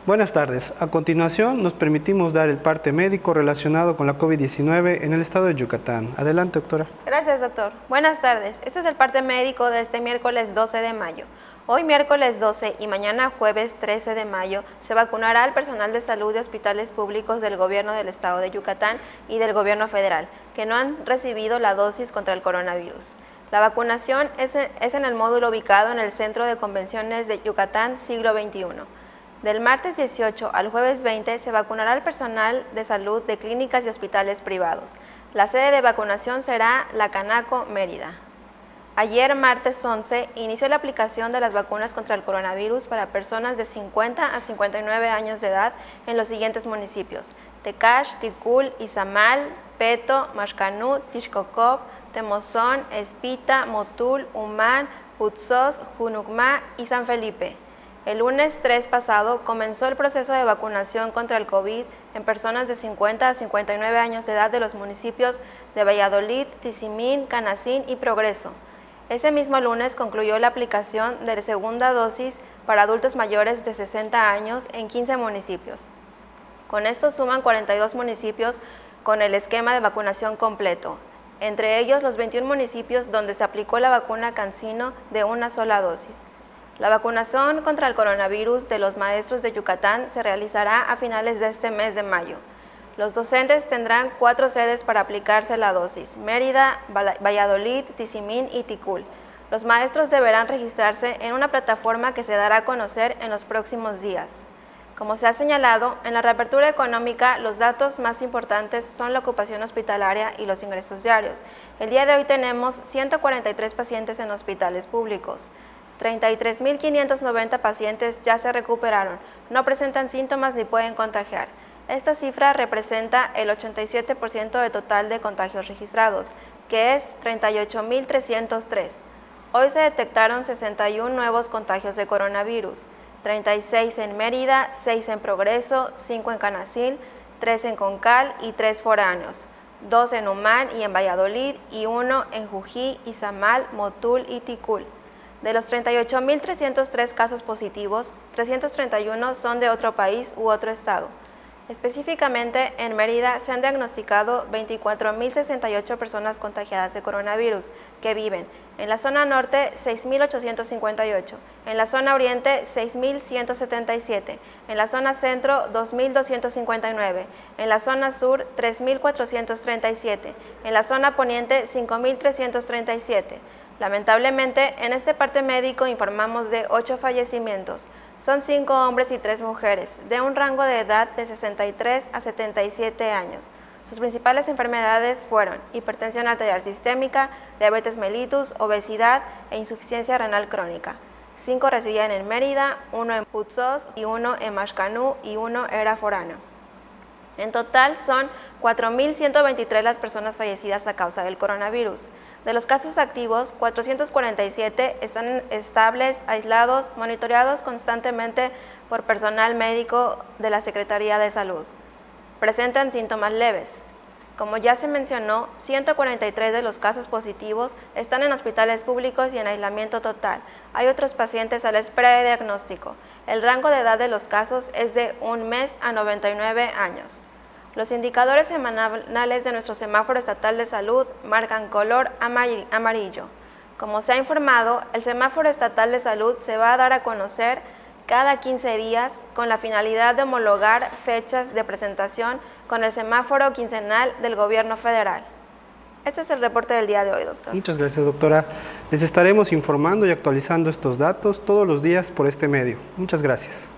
Buenas tardes. A continuación, nos permitimos dar el parte médico relacionado con la COVID-19 en el estado de Yucatán. Adelante, doctora. Gracias, doctor. Buenas tardes. Este es el parte médico de este miércoles 12 de mayo. Hoy miércoles 12 y mañana jueves 13 de mayo se vacunará al personal de salud de hospitales públicos del gobierno del estado de Yucatán y del gobierno federal que no han recibido la dosis contra el coronavirus. La vacunación es en el módulo ubicado en el Centro de Convenciones de Yucatán Siglo XXI. Del martes 18 al jueves 20 se vacunará al personal de salud de clínicas y hospitales privados. La sede de vacunación será la Canaco, Mérida. Ayer, martes 11, inició la aplicación de las vacunas contra el coronavirus para personas de 50 a 59 años de edad en los siguientes municipios: Tecash, Ticul, Izamal, Peto, Maxcanú, Tixcocop, Temozón, Espita, Motul, Humán, Putzos, Junucmá y San Felipe. El lunes 3 pasado comenzó el proceso de vacunación contra el COVID en personas de 50 a 59 años de edad de los municipios de Valladolid, Tizimín, Canacín y Progreso. Ese mismo lunes concluyó la aplicación de la segunda dosis para adultos mayores de 60 años en 15 municipios. Con esto suman 42 municipios con el esquema de vacunación completo, entre ellos los 21 municipios donde se aplicó la vacuna CanSino de una sola dosis. La vacunación contra el coronavirus de los maestros de Yucatán se realizará a finales de este mes de mayo. Los docentes tendrán 4 sedes para aplicarse la dosis: Mérida, Valladolid, Tizimín y Ticul. Los maestros deberán registrarse en una plataforma que se dará a conocer en los próximos días. Como se ha señalado, en la reapertura económica los datos más importantes son la ocupación hospitalaria y los ingresos diarios. El día de hoy tenemos 143 pacientes en hospitales públicos. 33.590 pacientes ya se recuperaron, no presentan síntomas ni pueden contagiar. Esta cifra representa el 87% del total de contagios registrados, que es 38.303. Hoy se detectaron 61 nuevos contagios de coronavirus, 36 en Mérida, 6 en Progreso, 5 en Canacín, 3 en Concal y 3 foráneos, 2 en Humán y en Valladolid y 1 en Jují, Izamal, Motul y Ticul. De los 38.303 casos positivos, 331 son de otro país u otro estado. Específicamente, en Mérida se han diagnosticado 24.068 personas contagiadas de coronavirus que viven en la zona norte 6.858, en la zona oriente 6.177, en la zona centro 2.259, en la zona sur 3.437, en la zona poniente 5.337. Lamentablemente, en este parte médico informamos de 8 fallecimientos. Son 5 hombres y 3 mujeres, de un rango de edad de 63 a 77 años. Sus principales enfermedades fueron hipertensión arterial sistémica, diabetes mellitus, obesidad e insuficiencia renal crónica. 5 residían en Mérida, 1 en Putzos y 1 en Maxcanú y 1 era foráneo. En total son 4.123 las personas fallecidas a causa del coronavirus. De los casos activos, 447 están estables, aislados, monitoreados constantemente por personal médico de la Secretaría de Salud. Presentan síntomas leves. Como ya se mencionó, 143 de los casos positivos están en hospitales públicos y en aislamiento total. Hay otros pacientes a la espera de diagnóstico. El rango de edad de los casos es de 1 mes a 99 años. Los indicadores semanales de nuestro semáforo estatal de salud marcan color amarillo. Como se ha informado, el semáforo estatal de salud se va a dar a conocer cada 15 días con la finalidad de homologar fechas de presentación con el semáforo quincenal del gobierno federal. Este es el reporte del día de hoy, doctor. Muchas gracias, doctora. Les estaremos informando y actualizando estos datos todos los días por este medio. Muchas gracias.